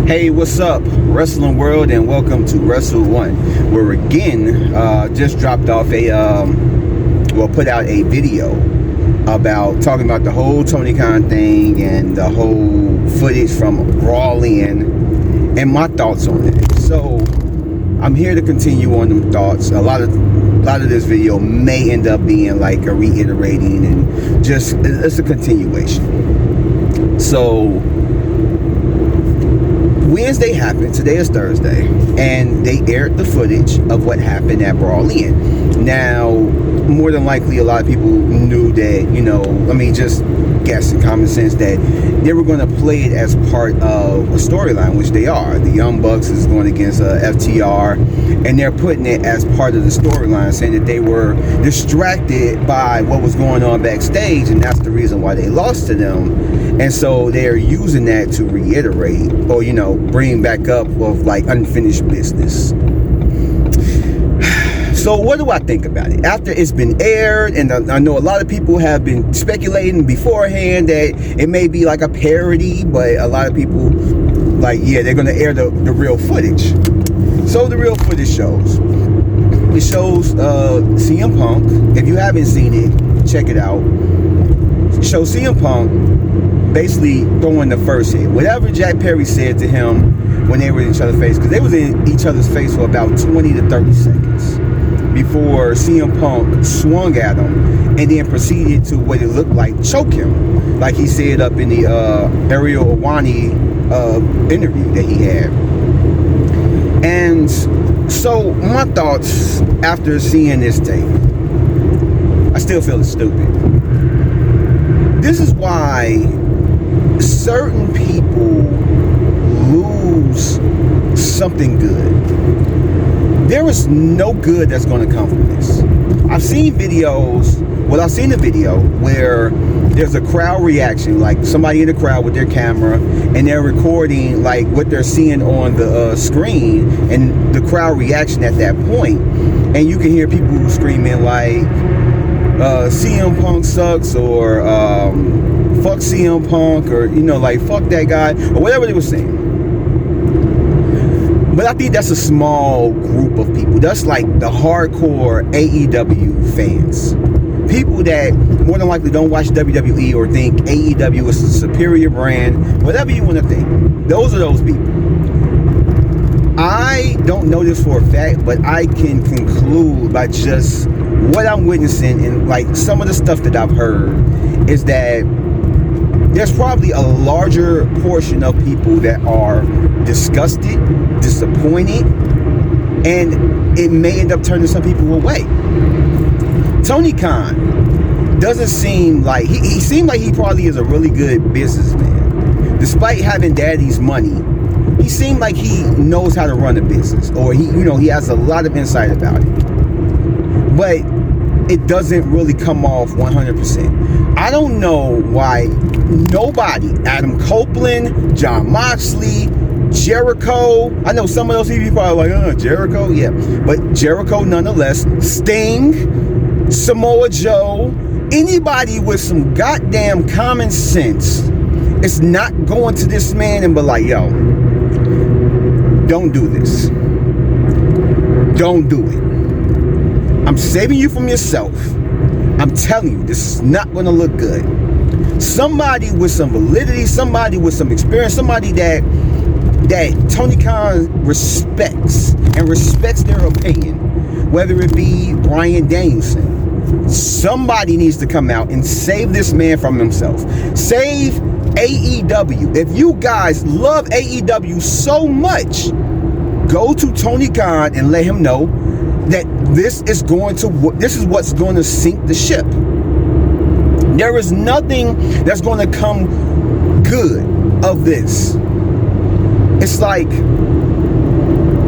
Hey, what's up, wrestling world, and welcome to Wrestle One, where again just dropped off put out a video about talking about the whole Tony Khan thing and the whole footage from Brawling and my thoughts on it. So I'm here to continue on them thoughts. A lot of this video may end up being like a reiterating and just it's a continuation. So Wednesday happened, today is Thursday, and they aired the footage of what happened at Brawling. Now, more than likely, a lot of people knew that, just guessing, common sense, that they were going to play it as part of a storyline, which they are. The Young Bucks is going against FTR, and they're putting it as part of the storyline, saying that they were distracted by what was going on backstage, and that's the reason why they lost to them. And so they're using that to reiterate or, bring back up of like unfinished business. So what do I think about it? After it's been aired, and I know a lot of people have been speculating beforehand that it may be like a parody, but a lot of people they're going to air the real footage. So the real footage shows. It shows CM Punk. If you haven't seen it, check it out. It shows CM Punk basically throwing the first hit. Whatever Jack Perry said to him when they were in each other's face, because they was in each other's face for about 20 to 30 seconds before CM Punk swung at him and then proceeded to what it looked like choke him, like he said up in the Ariel Awani interview that he had. And so my thoughts after seeing this thing, I still feel it's stupid. This is why certain people lose something good. There is no good that's going to come from this. I've seen the video where there's a crowd reaction, like somebody in the crowd with their camera, and they're recording like what they're seeing on the screen, and the crowd reaction at that point, and you can hear people screaming like CM Punk sucks, or fuck CM Punk, or fuck that guy, or whatever they were saying. But I think that's a small group of people. That's like the hardcore AEW fans. People that more than likely don't watch WWE or think AEW is a superior brand, whatever you want to think. Those are those people. I don't know this for a fact, but I can conclude by just what I'm witnessing and like some of the stuff that I've heard is that there's probably a larger portion of people that are disgusted, disappointed, and it may end up turning some people away. Tony Khan doesn't seem like he seemed like he probably is a really good businessman. Despite having daddy's money, he seemed like he knows how to run a business, or he has a lot of insight about it. But it doesn't really come off 100%. I don't know why nobody, Adam Copeland, John Moxley, Jericho, I know some of those people probably like, Jericho, yeah, but Jericho nonetheless, Sting, Samoa Joe, anybody with some goddamn common sense is not going to this man and be like, yo, don't do this. Don't do it. I'm saving you from yourself. I'm telling you, this is not going to look good. Somebody with some validity, somebody with some experience, somebody that Tony Khan respects and respects their opinion, whether it be Bryan Danielson. Somebody needs to come out and save this man from himself. Save AEW. If you guys love AEW so much, go to Tony Khan and let him know that this is what's going to sink the ship. There is nothing that's going to come good of this. It's like,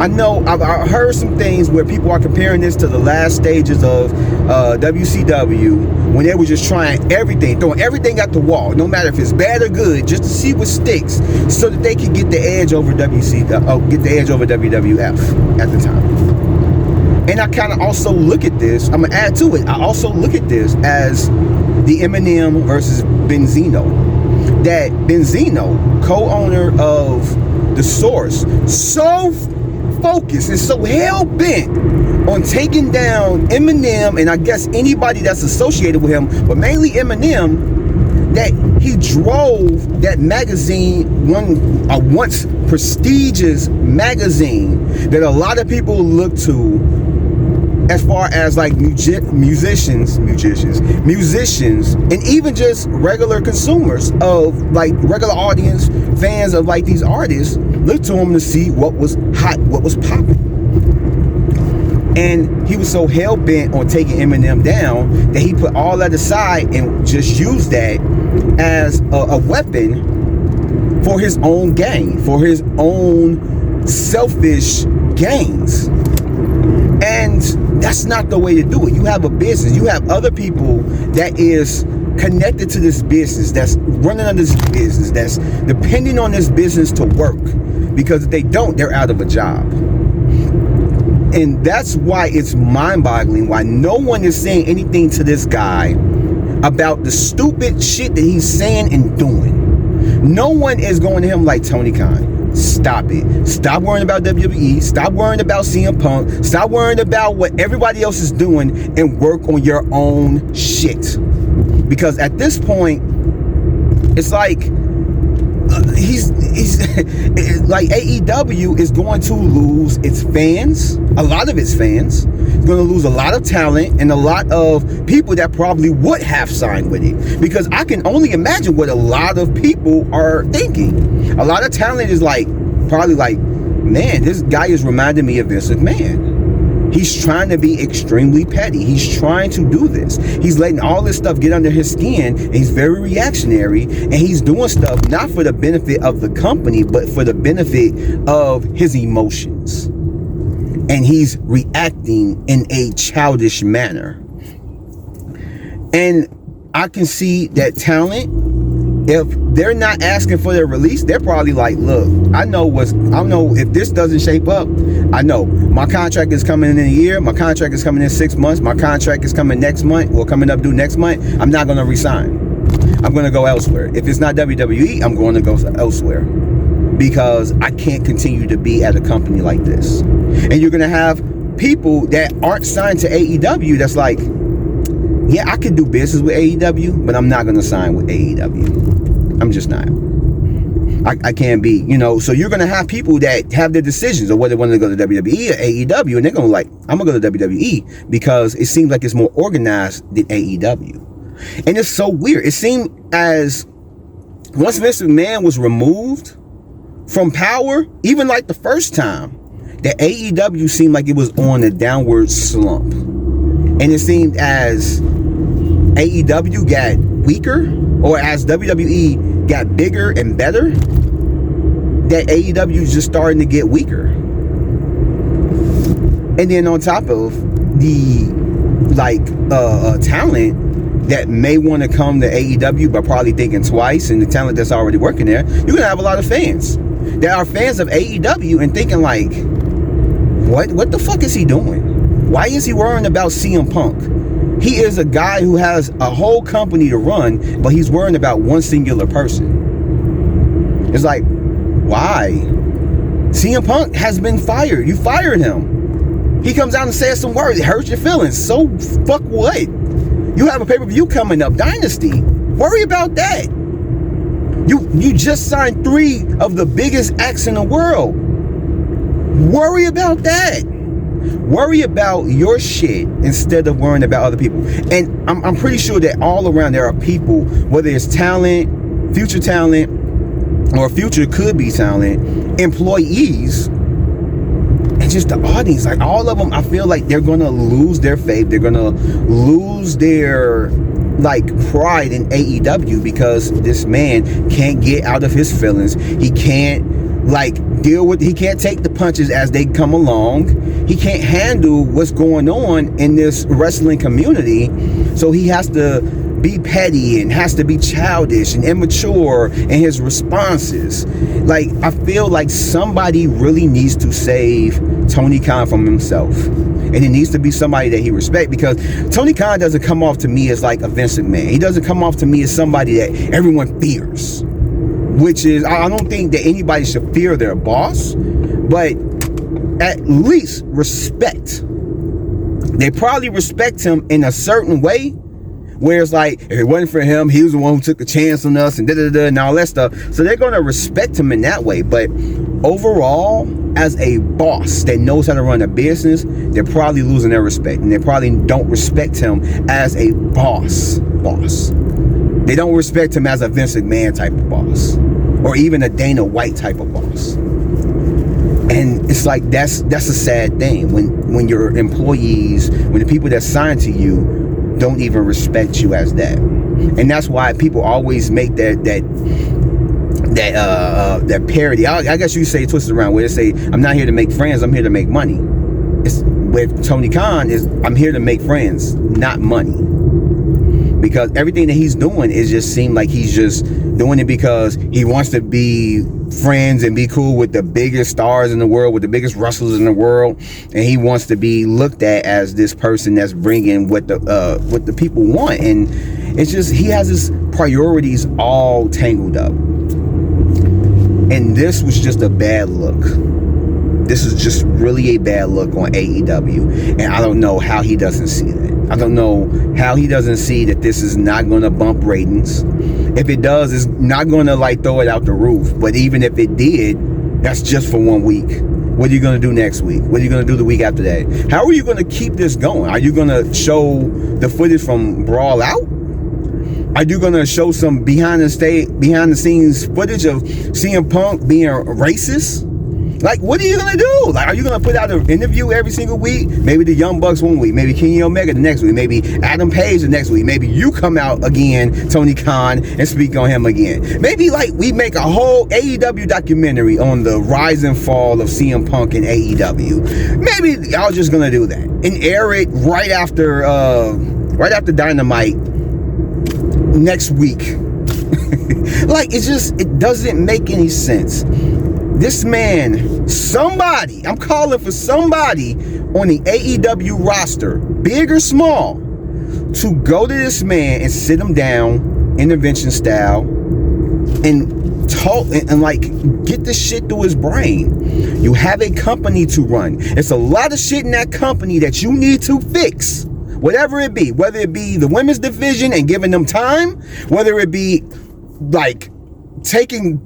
I know I've heard some things where people are comparing this to the last stages of WCW, when they were just trying everything, throwing everything at the wall, no matter if it's bad or good, just to see what sticks, so that they could get the edge over WWF at the time. And I kind of also look at this, I'm going to add to it, I also look at this as the Eminem versus Benzino. That Benzino, co-owner of the source, so focused and so hell-bent on taking down Eminem, and I guess anybody that's associated with him, but mainly Eminem, that he drove that magazine, a once prestigious magazine that a lot of people look to as far as like musicians, and even just regular consumers of like regular audience, fans of like these artists, look to him to see what was hot, what was popping. And he was so hell-bent on taking Eminem down that he put all that aside and just used that as a weapon for his own gain, for his own selfish gains. And that's not the way to do it. You have a business. You have other people that is connected to this business, that's running on this business, that's depending on this business to work. Because if they don't, they're out of a job. And that's why it's mind-boggling why no one is saying anything to this guy about the stupid shit that he's saying and doing. No one is going to him like, Tony Khan, stop it. Stop worrying about WWE. Stop worrying about CM Punk. Stop worrying about what everybody else is doing and work on your own shit. Because at this point, it's like he's like AEW is going to lose its fans, a lot of its fans. It's going to lose a lot of talent and a lot of people that probably would have signed with it. Because I can only imagine what a lot of people are thinking. A lot of talent is like, probably like, man, this guy is reminding me of Vince McMahon. He's trying to be extremely petty. He's trying to do this. He's letting all this stuff get under his skin, and he's very reactionary, and he's doing stuff not for the benefit of the company, but for the benefit of his emotions. And he's reacting in a childish manner. And I can see that talent, if they're not asking for their release, they're probably like, look, I know if this doesn't shape up, I know my contract is coming in a year, my contract is coming in 6 months, my contract is coming next month, or coming up due next month, I'm not going to resign. I'm going to go elsewhere. If it's not WWE, I'm going to go elsewhere. Because I can't continue to be at a company like this. And you're going to have people that aren't signed to AEW that's like, yeah, I could do business with AEW, but I'm not going to sign with AEW. I'm just not. I can't be, so you're going to have people that have their decisions of whether they want to go to WWE or AEW, and they're going to like, I'm going to go to WWE because it seems like it's more organized than AEW. And it's so weird. It seemed as once Vince McMahon was removed from power, even like the first time, that AEW seemed like it was on a downward slump. And it seemed as AEW got weaker, or as WWE got bigger and better, that AEW is just starting to get weaker. And then on top of the talent that may want to come to AEW but probably thinking twice, and the talent that's already working there, you're going to have a lot of fans that are fans of AEW and thinking like, what the fuck is he doing? Why is he worrying about CM Punk? He is a guy who has a whole company to run, but he's worrying about one singular person. It's like, why? CM Punk has been fired. You fired him. He comes out and says some words. It hurts your feelings. So fuck what? You have a pay-per-view coming up, Dynasty. Worry about that. You just signed 3 of the biggest acts in the world. Worry about that. Worry about your shit instead of worrying about other people. And I'm pretty sure that all around there are people, whether it's talent, future talent, or future could be talent, employees, and just the audience. Like all of them, I feel like they're gonna lose their faith. They're gonna lose their pride in AEW because this man can't get out of his feelings. He can't he can't take the punches as they come along. He can't handle what's going on in this wrestling community. So he has to be petty and has to be childish and immature in his responses. I feel like somebody really needs to save Tony Khan from himself. And it needs to be somebody that he respects, because Tony Khan doesn't come off to me as like a Vince McMahon. He doesn't come off to me as somebody that everyone fears. which is, I don't think that anybody should fear their boss, but at least respect. They probably respect him in a certain way, where it's like, if it wasn't for him, he was the one who took a chance on us and and all that stuff. So they're going to respect him in that way. But overall, as a boss that knows how to run a business, they're probably losing their respect, and they probably don't respect him as a boss. They don't respect him as a Vince McMahon type of boss, or even a Dana White type of boss. And it's like, that's a sad thing when your employees, when the people that sign to you don't even respect you as that. And that's why people always make that parody. I guess you say twist it around, where they say, I'm not here to make friends, I'm here to make money. It's with Tony Khan is, I'm here to make friends, not money. Because everything that he's doing is just seem like he's just doing it because he wants to be friends and be cool with the biggest stars in the world, with the biggest wrestlers in the world, and he wants to be looked at as this person that's bringing what the people want. And it's just, he has his priorities all tangled up. And this was just a bad look. This is just really a bad look on AEW, and I don't know how he doesn't see that. I don't know how he doesn't see that this is not going to bump ratings. If it does, it's not going to like throw it out the roof. But even if it did, that's just for 1 week. What are you going to do next week? What are you going to do the week after that? How are you going to keep this going? Are you going to show the footage from Brawl Out? Are you going to show some behind the scenes footage of CM Punk being racist? Like, what are you going to do? Like, are you going to put out an interview every single week? Maybe the Young Bucks 1 week. Maybe Kenny Omega the next week. Maybe Adam Page the next week. Maybe you come out again, Tony Khan, and speak on him again. Maybe, like, we make a whole AEW documentary on the rise and fall of CM Punk and AEW. Maybe y'all just going to do that. And air it right after Dynamite next week. Like, it doesn't make any sense. This man, somebody, I'm calling for somebody on the AEW roster, big or small, to go to this man and sit him down, intervention style, and talk and like get the shit through his brain. You have a company to run. It's a lot of shit in that company that you need to fix. Whatever it be, whether it be the women's division and giving them time, whether it be like taking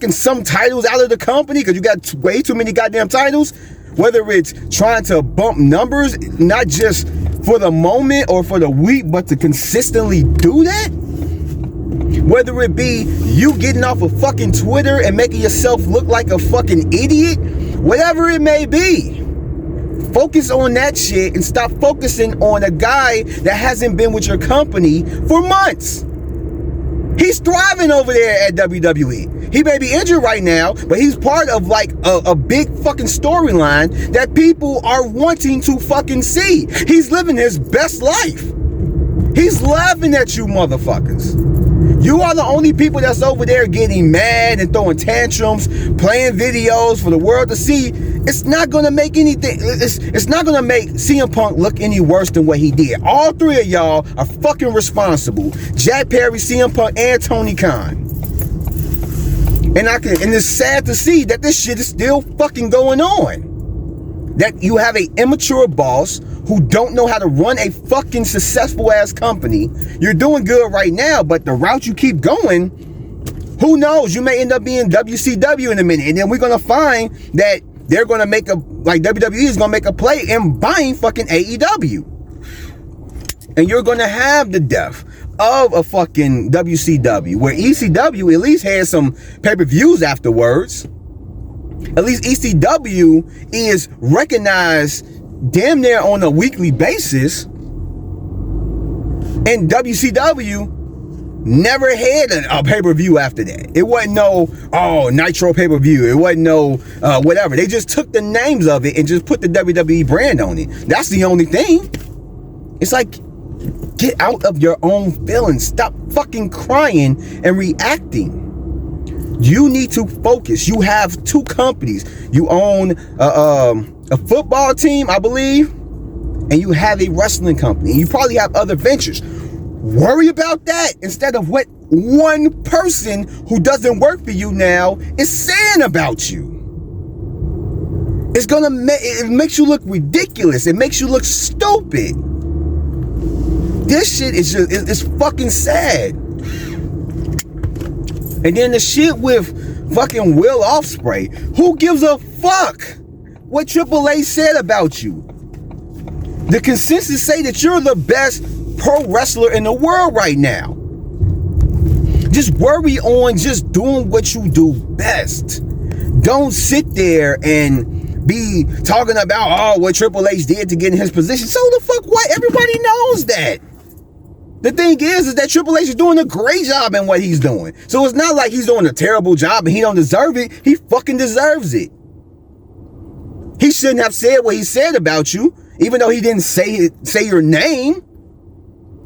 some titles out of the company because you got way too many goddamn titles, whether it's trying to bump numbers, not just for the moment or for the week, but to consistently do that, whether it be you getting off of fucking Twitter and making yourself look like a fucking idiot, whatever it may be, focus on that shit and stop focusing on a guy that hasn't been with your company for months. He's thriving over there at WWE. He may be injured right now, but he's part of like a big fucking storyline that people are wanting to fucking see. He's living his best life. He's laughing at you motherfuckers. You are the only people that's over there getting mad and throwing tantrums, playing videos for the world to see. It's not going to make anything. It's not going to make CM Punk look any worse than what he did. All three of y'all are fucking responsible. Jack Perry, CM Punk, and Tony Khan. And it's sad to see that this shit is still fucking going on. That you have a immature boss who don't know how to run a fucking successful ass company. You're doing good right now, but the route you keep going, who knows? You may end up being WCW in a minute, and then we're gonna find that they're gonna make WWE is gonna make a play in buying fucking AEW, and you're gonna have the death of a fucking WCW, where ECW at least has some pay-per-views afterwards. At least ECW is recognized damn near on a weekly basis, and WCW never had a pay-per-view after that. It wasn't no Nitro pay-per-view. It wasn't no whatever. They just took the names of it and just put the WWE brand on it. That's the only thing. It's like, get out of your own feelings. Stop fucking crying and reacting. You need to focus. You have two companies. You own a football team, I believe, and you have a wrestling company. You probably have other ventures. Worry about that instead of what one person who doesn't work for you now is saying about you. It's gonna it makes you look ridiculous. It makes you look stupid. This shit is just, it's fucking sad. And then the shit with fucking Will Ospreay. Who gives a fuck what Triple H said about you? The consensus say that you're the best pro wrestler in the world right now. Just worry on just doing what you do best. Don't sit there and be talking about what Triple H did to get in his position. So the fuck what? Everybody knows that. The thing is that Triple H is doing a great job in what he's doing. So it's not like he's doing a terrible job and he don't deserve it. He fucking deserves it. He shouldn't have said what he said about you, even though he didn't say your name.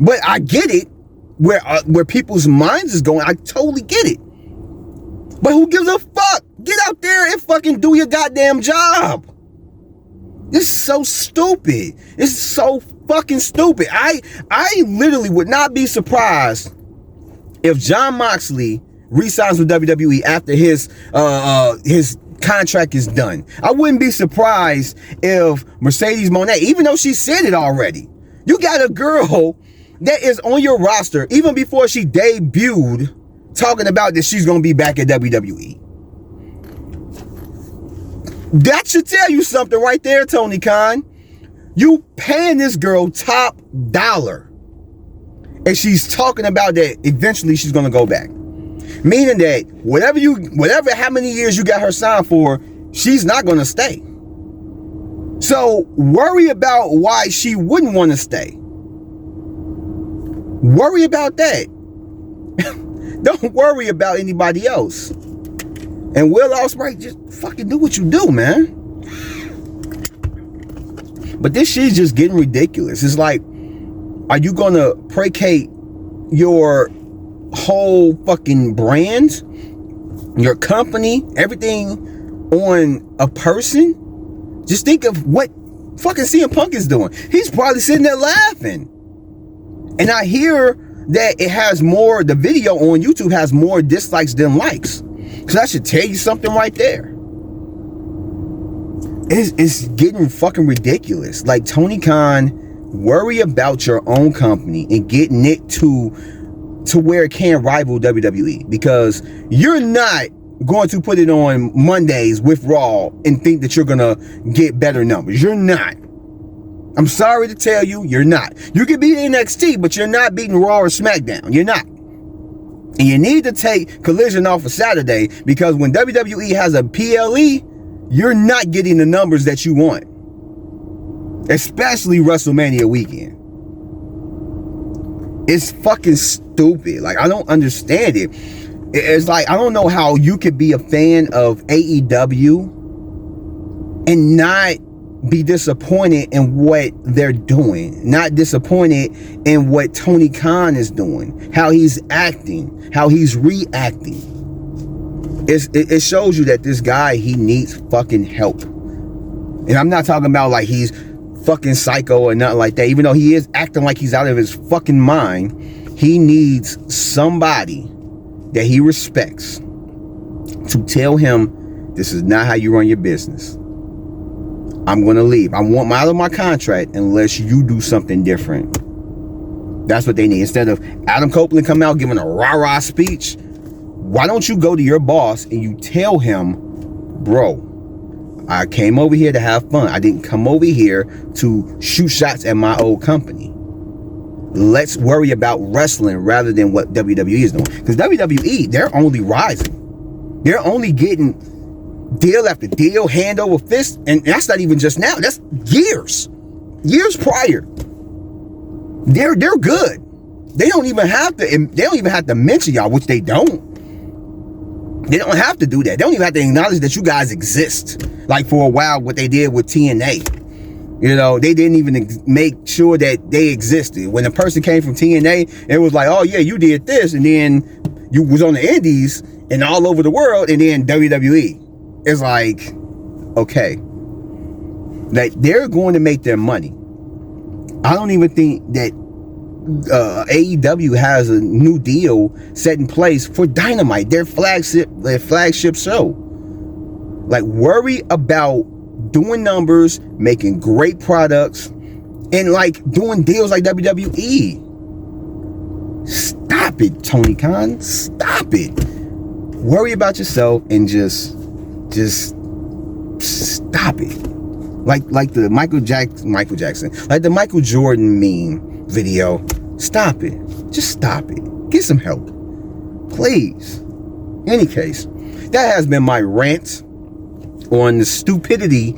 But I get it. Where people's minds is going, I totally get it. But who gives a fuck? Get out there and fucking do your goddamn job. It's so stupid. It's so fucking stupid. I literally would not be surprised if Jon Moxley re-signs with WWE after his contract is done. I wouldn't be surprised if Mercedes Moné, even though she said it already, you got a girl that is on your roster even before she debuted talking about that she's going to be back at WWE. That should tell you something right there, Tony Khan. You paying this girl top dollar. And she's talking about that eventually she's going to go back. Meaning that how many years you got her signed for, she's not going to stay. So worry about why she wouldn't want to stay. Worry about that. Don't worry about anybody else. And Will Ospreay, just fucking do what you do, man. But this shit's just getting ridiculous. It's like, are you gonna placate your whole fucking brand, your company, everything on a person? Just think of what fucking CM Punk is doing. He's probably sitting there laughing. And I hear that the video on YouTube has more dislikes than likes. So that should tell you something right there. It's getting fucking ridiculous. Like, Tony Khan, worry about your own company and getting it to where it can rival WWE. Because you're not going to put it on Mondays with Raw and think that you're going to get better numbers. You're not. I'm sorry to tell you, you're not. You can beat NXT, but you're not beating Raw or SmackDown. You're not. And you need to take Collision off of Saturday, because when WWE has a PLE, you're not getting the numbers that you want. Especially WrestleMania weekend. It's fucking stupid. Like, I don't understand it. It's like, I don't know how you could be a fan of AEW and not be disappointed in what they're doing, not disappointed in what Tony Khan is doing, how he's acting, how he's reacting. It shows you that this guy, he needs fucking help. And I'm not talking about like he's fucking psycho or nothing like that. Even though he is acting like he's out of his fucking mind, he needs somebody that he respects to tell him, this is not how you run your business. I'm going to leave. I want out of my contract unless you do something different. That's what they need. Instead of Adam Copeland come out giving a rah-rah speech, why don't you go to your boss and you tell him, bro, I came over here to have fun. I didn't come over here to shoot shots at my old company. Let's worry about wrestling rather than what WWE is doing. Because WWE, they're only rising. They're only getting deal after deal, hand over fist, and that's not even just now. That's years prior. They're good. They don't even have to mention y'all, which they don't. They don't have to do that. They don't even have to acknowledge that you guys exist. Like for a while, what they did with TNA. You know, they didn't even make sure that they existed. When a person came from TNA, it was like, oh yeah, you did this, and then you was on the indies and all over the world, and then WWE. It's like, okay, like they're going to make their money. I don't even think that AEW has a new deal set in place for Dynamite, their flagship show. Like, worry about doing numbers, making great products, and like doing deals like WWE. Stop it, Tony Khan. Stop it. Worry about yourself and just stop it. Like the Michael Jackson, like the Michael Jordan meme video. Stop it. Just stop it. Get some help, please. In any case, that has been my rant on the stupidity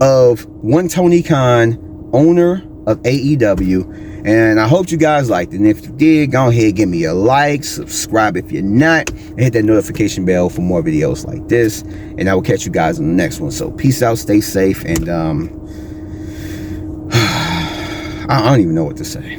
of one Tony Khan, owner of AEW. And I hope you guys liked it. And if you did, go ahead, give me a like, subscribe if you're not, and hit that notification bell for more videos like this. And I will catch you guys on the next one. So peace out, stay safe, and I don't even know what to say.